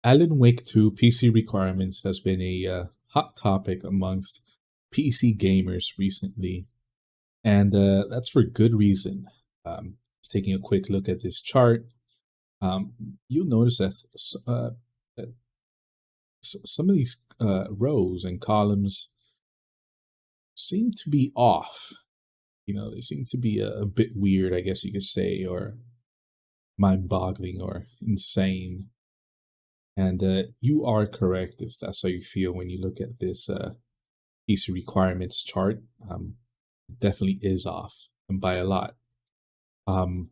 Alan Wake 2 PC requirements has been a hot topic amongst PC gamers recently, and that's for good reason. Just taking a quick look at this chart, you'll notice that some of these rows and columns seem to be off. They seem to be a bit weird, I guess you could say, or mind-boggling or insane. And you are correct if that's how you feel when you look at this PC requirements chart. It definitely is off, and by a lot. For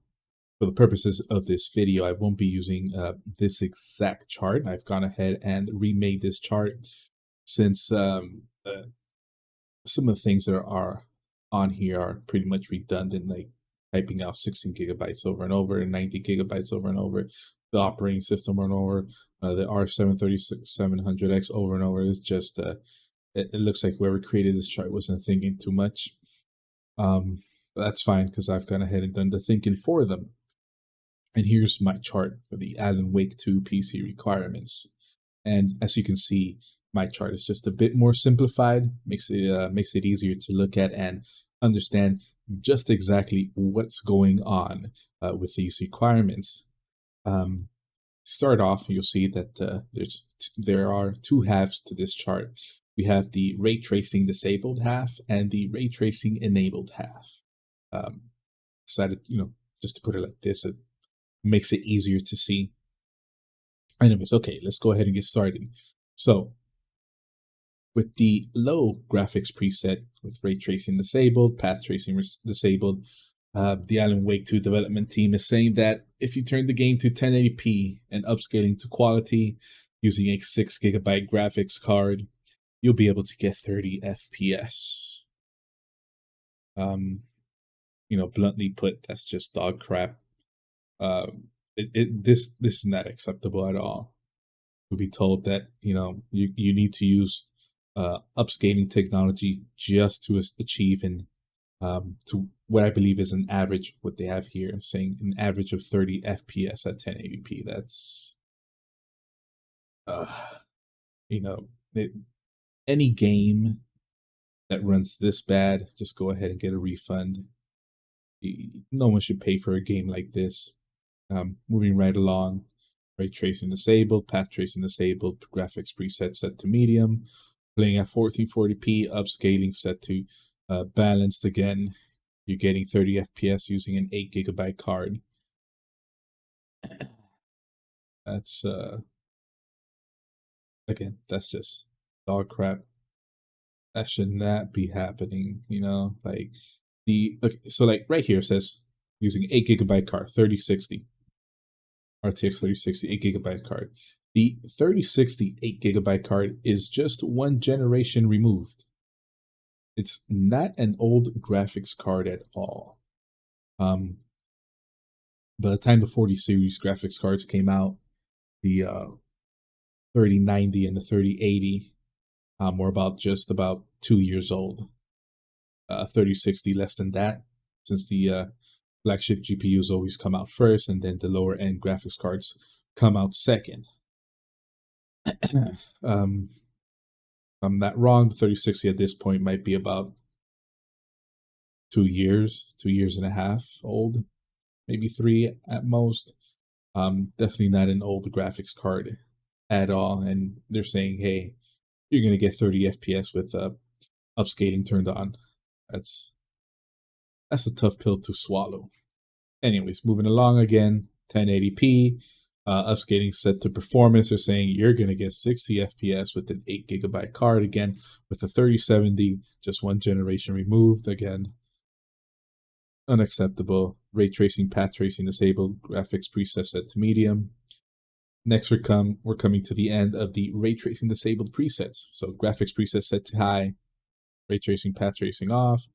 the purposes of this video, I won't be using this exact chart. I've gone ahead and remade this chart since some of the things that are on here are pretty much redundant, like typing out 16 gigabytes over and over and 90 gigabytes over and over, the operating system over and over, the R73700X over and over. It's just, it looks like whoever created this chart wasn't thinking too much. But that's fine because I've gone ahead and done the thinking for them. And here's my chart for the Alan Wake 2 PC requirements. And as you can see, my chart is just a bit more simplified, makes it easier to look at and understand just exactly what's going on with these requirements. Start off, you'll see that there are two halves to this chart. We have the ray tracing disabled half and the ray tracing enabled half. Decided, just to put it like this, it makes it easier to see. Anyways, okay, let's go ahead and get started. So, with the low graphics preset with ray tracing disabled, path tracing disabled, the Alan Wake 2 development team is saying that if you turn the game to 1080p and upscaling to quality using a 6 gigabyte graphics card, you'll be able to get 30 FPS. Bluntly put, that's just dog crap. This is not acceptable at all. You'll be told that you need to use upscaling technology just to achieve to what I believe is an average, what they have here, saying an average of 30 FPS at 1080p. That's, any game that runs this bad, just go ahead and get a refund. No one should pay for a game like this. Moving right along, ray tracing disabled, path tracing disabled, graphics preset set to medium, playing at 1440p, upscaling set to balanced again. You're getting 30 FPS using an 8 gigabyte card. That's again, that's just dog crap. That should not be happening, like so like right here it says using 8 gigabyte card, 3060 RTX 3060 8 gigabyte card. The 3060 8 gigabyte card is just one generation removed. It's not an old graphics card at all. By the time the 40 series graphics cards came out, the 3090 and the 3080 were just about 2 years old. 3060 less than that, since the flagship GPUs always come out first, and then the lower end graphics cards come out second. I'm not wrong, the 3060 at this point might be about 2 years and a half old, maybe 3 at most. Definitely not an old graphics card at all. And they're saying, hey, you're going to get 30 FPS with upscaling turned on. That's a tough pill to swallow. Anyways, moving along again, 1080p. Upscaling set to performance. They're saying you're going to get 60 FPS with an 8 gigabyte card. Again, with the 3070, just one generation removed. Again, unacceptable. Ray tracing, path tracing disabled. Graphics preset set to medium. Next, we're coming to the end of the ray tracing disabled presets. So graphics preset set to high. Ray tracing, path tracing off.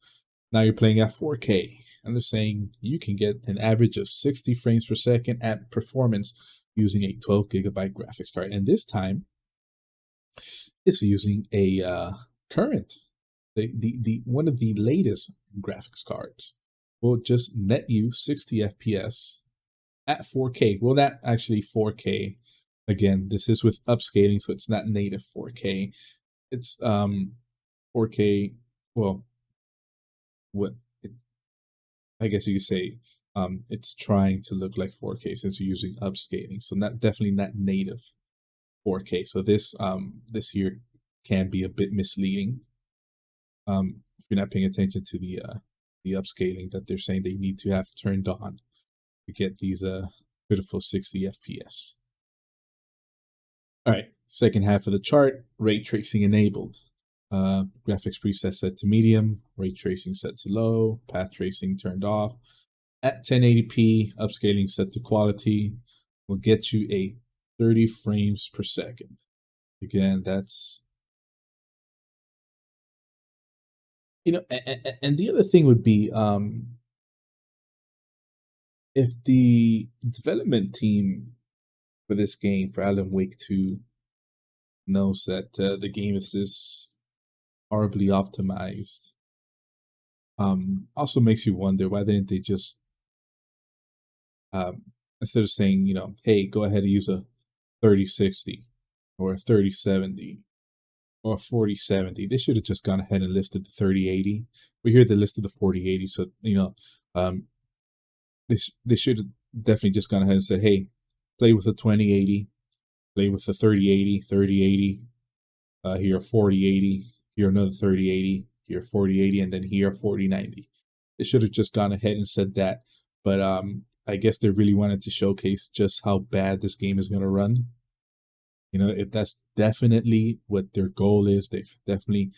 Now you're playing at 4K. And they're saying you can get an average of 60 frames per second at performance using a 12 gigabyte graphics card. And this time, it's using a current, the one of the latest graphics cards. Will just net you 60 FPS at 4K. Well, not actually 4K. Again, this is with upscaling, so it's not native 4K. It's 4K. Well, what it, I guess you could say, it's trying to look like 4K since you're using upscaling. So not definitely not native 4K. So this here can be a bit misleading. If you're not paying attention to the upscaling that they're saying they need to have turned on to get these beautiful 60 FPS. All right, second half of the chart, ray tracing enabled. Graphics preset set to medium, ray tracing set to low, path tracing turned off. At 1080p, upscaling set to quality will get you a 30 frames per second. Again, that's, and the other thing would be, if the development team for this game, for Alan Wake 2, knows that the game is this horribly optimized, also makes you wonder why didn't they just, instead of saying, hey, go ahead and use a 3060 or a 3070 or a 4070, they should have just gone ahead and listed the 3080. We hear they listed the 4080, so they should have definitely just gone ahead and said, hey, play with the 2080, play with the 3080, here a 4080, here another 3080, here 4080, and then here 4090. They should have just gone ahead and said that, but I guess they really wanted to showcase just how bad this game is going to run. If that's definitely what their goal is, they've definitely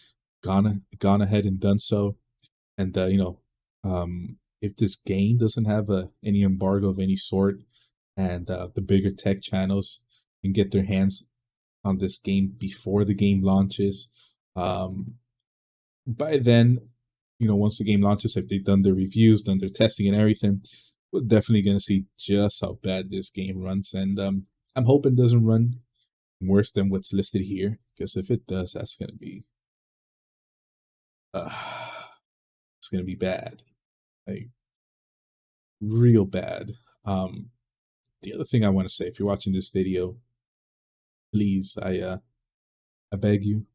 gone ahead and done so. And if this game doesn't have any embargo of any sort, and the bigger tech channels can get their hands on this game before the game launches, by then, once the game launches, if they've done their reviews, done their testing and everything, we're definitely going to see just how bad this game runs. And I'm hoping it doesn't run worse than what's listed here, because if it does, that's going to be it's going to be bad, like real bad. The other thing I want to say, if you're watching this video, please, I beg you,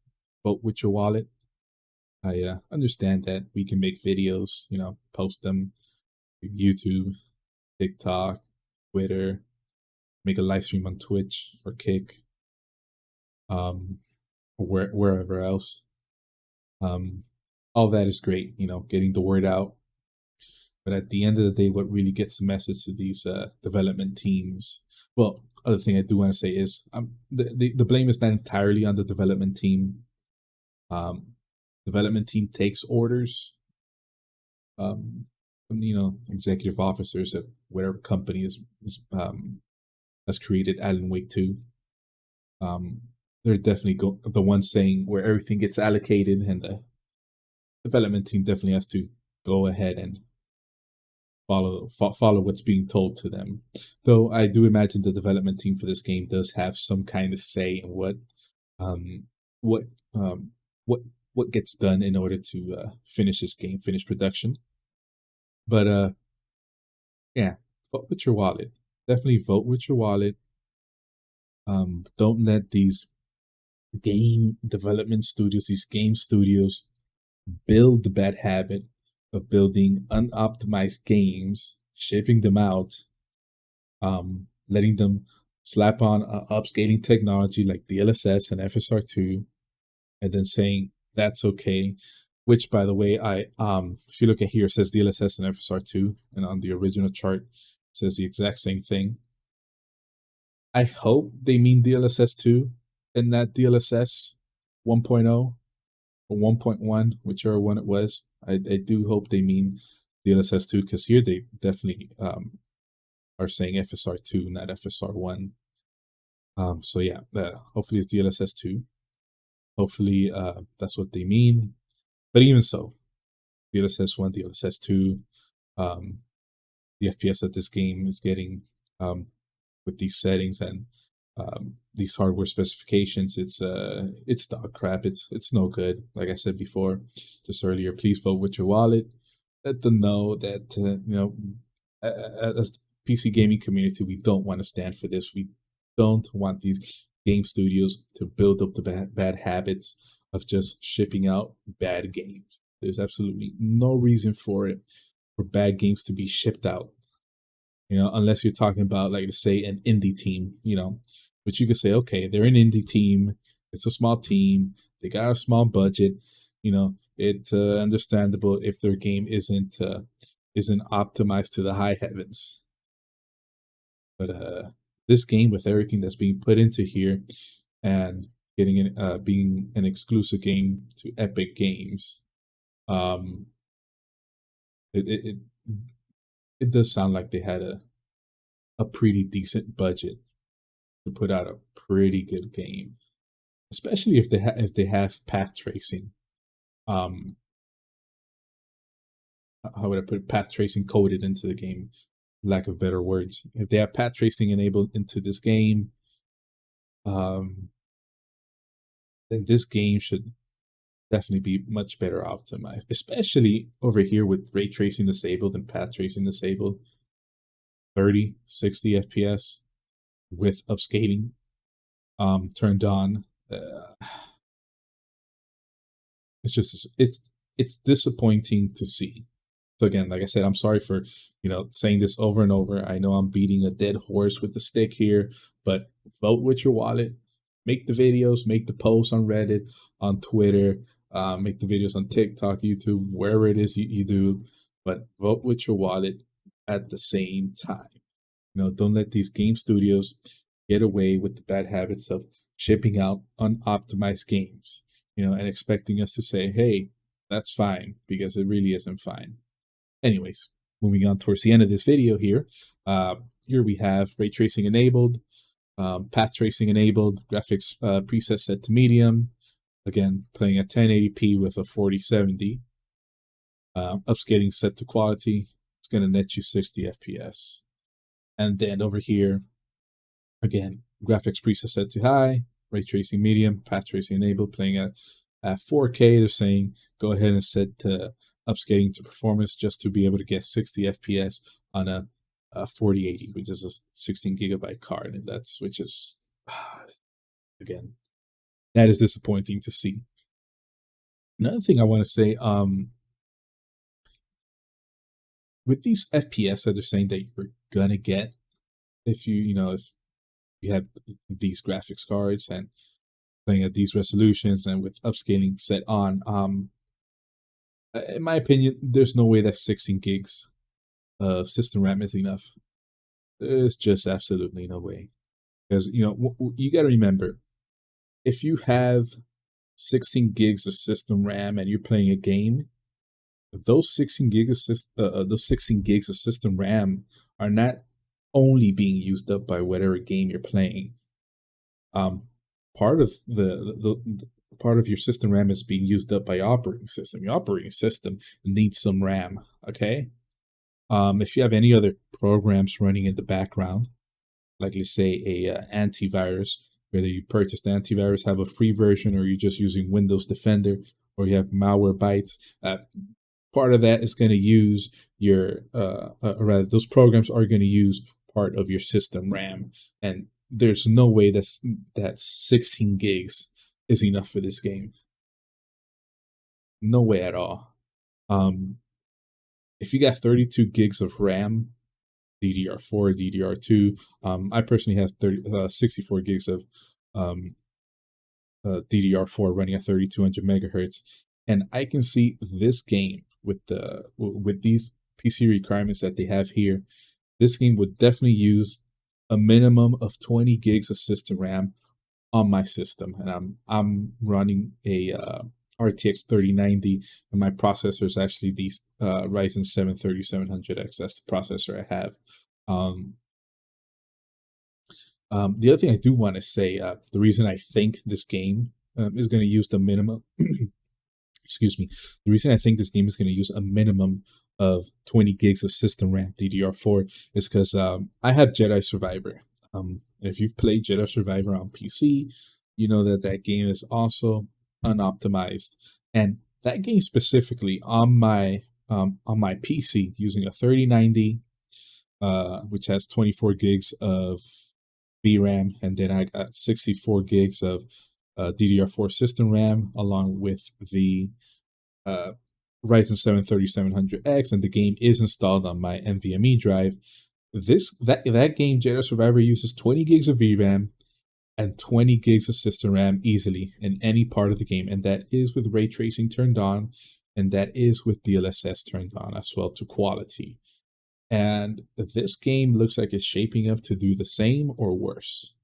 vote with your wallet. I understand that we can make videos, post them to YouTube, TikTok, Twitter, make a live stream on Twitch or Kick, or wherever else. All that is great, getting the word out. But at the end of the day, what really gets the message to these development teams? Well, other thing I do want to say is the blame is not entirely on the development team. Development team takes orders from executive officers at whatever company has created Alan Wake 2. They're definitely the ones saying where everything gets allocated, and the development team definitely has to go ahead and follow what's being told to them. Though I do imagine the development team for this game does have some kind of say in what gets done in order to finish this game, finish production. But yeah, vote with your wallet. Definitely vote with your wallet. Don't let these game development studios, these game studios, build the bad habit of building unoptimized games, shipping them out, letting them slap on upscaling technology like DLSS and FSR2, and then saying that's okay. Which, by the way, if you look at here, it says DLSS and FSR2, and on the original chart, it says the exact same thing. I hope they mean DLSS 2 and not DLSS 1.0 or 1.1, whichever one it was. I do hope they mean DLSS 2, because here they definitely are saying FSR 2, not FSR 1. So yeah, hopefully it's DLSS 2. Hopefully that's what they mean. But even so, DLSS 1, DLSS 2, the FPS that this game is getting with these settings and these hardware specifications, it's dog crap. It's no good. Like I said before, just earlier, please vote with your wallet. Let them know that as the PC gaming community, we don't want to stand for this. don't want these game studios to build up the bad habits of just shipping out bad games. There's absolutely no reason for it for bad games to be shipped out. Unless you're talking about, like, say, an indie team, which you could say, okay, they're an indie team, it's a small team, they got a small budget, it's understandable if their game isn't optimized to the high heavens. But this game, with everything that's being put into here, and being an exclusive game to Epic Games, um, it it does sound like they had a pretty decent budget to put out a pretty good game, especially if they have path tracing. Um, how would I put it? Path tracing coded into the game, lack of better words. If they have path tracing enabled into this game, um, then this game should definitely be much better optimized, especially over here with ray tracing disabled and path tracing disabled. 30, 60 FPS with upscaling turned on. It's disappointing to see. So again, like I said, I'm sorry for saying this over and over. I know I'm beating a dead horse with the stick here, but vote with your wallet. Make the videos, make the posts on Reddit, on Twitter, make the videos on TikTok, YouTube, wherever it is you do, but vote with your wallet at the same time. Don't let these game studios get away with the bad habits of shipping out unoptimized games, and expecting us to say, hey, that's fine, because it really isn't fine. Anyways, moving on towards the end of this video here. Here we have ray tracing enabled, path tracing enabled, graphics preset set to medium. Again, playing at 1080p with a 4070. Upscaling set to quality. It's going to net you 60 FPS. And then over here, again, graphics preset set to high, ray tracing medium, path tracing enabled, playing at 4K. They're saying go ahead and set upscaling to performance just to be able to get 60 FPS on a 4080, which is a 16 gigabyte card. And which is, again, that is disappointing to see. Another thing I want to say, with these FPS that they're saying that you're gonna get if you have these graphics cards and playing at these resolutions and with upscaling set on, in my opinion, there's no way that 16 gigs of system RAM is enough. There's just absolutely no way, because you got to remember, if you have 16 gigs of system RAM and you're playing a game, those 16 gigs of system RAM are not only being used up by whatever game you're playing. Part of the part of your system RAM is being used up by operating system. Your operating system needs some RAM. Okay. If you have any other programs running in the background, like let's say a antivirus, whether you purchased antivirus, have a free version, or you're just using Windows Defender, or you have Malwarebytes, part of that is going to use your, rather, those programs are going to use part of your system RAM. And there's no way that 16 gigs is enough for this game. No way at all. If you got 32 gigs of RAM, DDR4, DDR2, I personally have 64 gigs of DDR4 running at 3200 megahertz, and I can see this game with these PC requirements that they have here. This game would definitely use a minimum of 20 gigs of system RAM on my system, and I'm running a RTX 3090, and my processor is actually the Ryzen 7 3700X. That's the processor I have. The other thing I do want to say, the reason I think this game is going to use the minimum, excuse me, the reason I think this game is going to use a minimum of 20 gigs of system RAM DDR4 is because I have Jedi Survivor. If you've played Jedi Survivor on PC, you know that game is also unoptimized, and that game specifically on my PC using a 3090, which has 24 gigs of VRAM, and then I got 64 gigs of DDR4 system RAM, along with the uh, Ryzen 7 3700X, and the game is installed on my NVMe drive. That game, Jedi Survivor, uses 20 gigs of VRAM and 20 gigs of system RAM easily in any part of the game, and that is with ray tracing turned on, and that is with DLSS turned on as well to quality. And this game looks like it's shaping up to do the same or worse.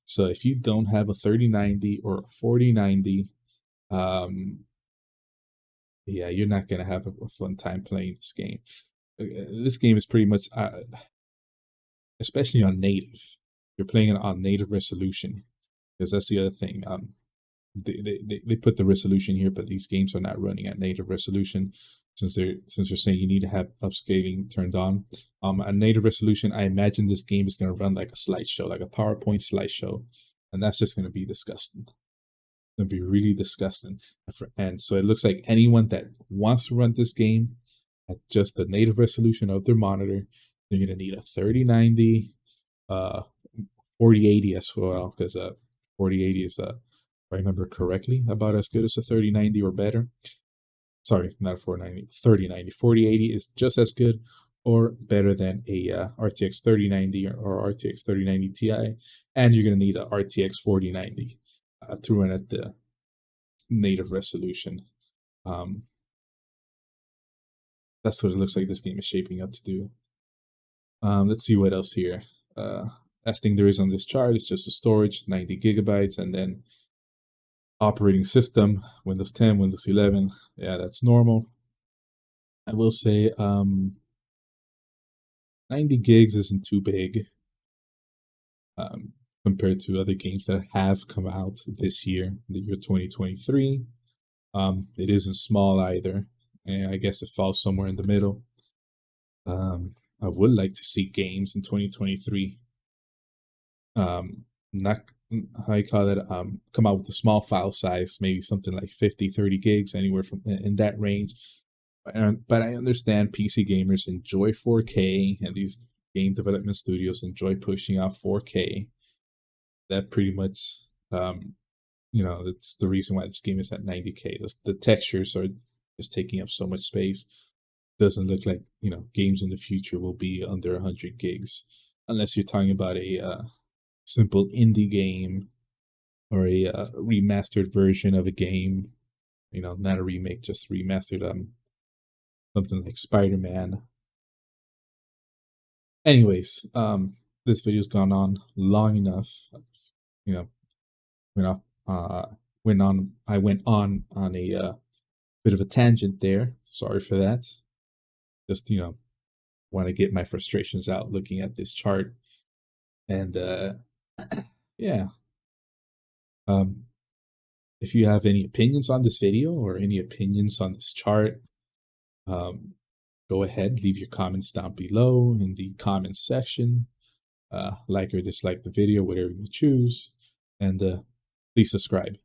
So if you don't have a 3090 or a 4090, yeah, you're not gonna have a fun time playing this game. This game is pretty much, especially on native. You're playing it on native resolution, because that's the other thing. They put the resolution here, but these games are not running at native resolution since they're saying you need to have upscaling turned on. At native resolution, I imagine this game is going to run like a slideshow, like a PowerPoint slideshow, and that's just going to be disgusting. It's going to be really disgusting. And so it looks like anyone that wants to run this game at just the native resolution of their monitor, they're going to need a 3090, 4080 as well, because 4080 is if I remember correctly, about as good as a 3090 or better. Sorry, not a 490, 3090. 4080 is just as good or better than a RTX 3090 or RTX 3090 Ti, and you're going to need a RTX 4090 to run at the native resolution. That's what it looks like this game is shaping up to do. Let's see what else here. Last thing there is on this chart is just the storage, 90 gigabytes, and then operating system, Windows 10, Windows 11. Yeah, that's normal. I will say 90 gigs isn't too big compared to other games that have come out this year, the year 2023. It isn't small either, and I guess it falls somewhere in the middle. I would like to see games in 2023 not how you call it, come out with a small file size, maybe something like 50, 30 gigs, anywhere from in that range. But I understand PC gamers enjoy 4K, and these game development studios enjoy pushing out 4K. That pretty much, that's the reason why this game is at 90K. The textures are just taking up so much space. Doesn't look like, games in the future will be under 100 gigs, unless you're talking about a simple indie game or a remastered version of a game, not a remake, just remastered, something like Spider-Man. Anyways, this video's gone on long enough. I went on a bit of a tangent there. Sorry for that. Just want to get my frustrations out looking at this chart, and yeah. If you have any opinions on this video or any opinions on this chart, go ahead, leave your comments down below in the comments section. Like or dislike the video, whatever you choose, and please subscribe.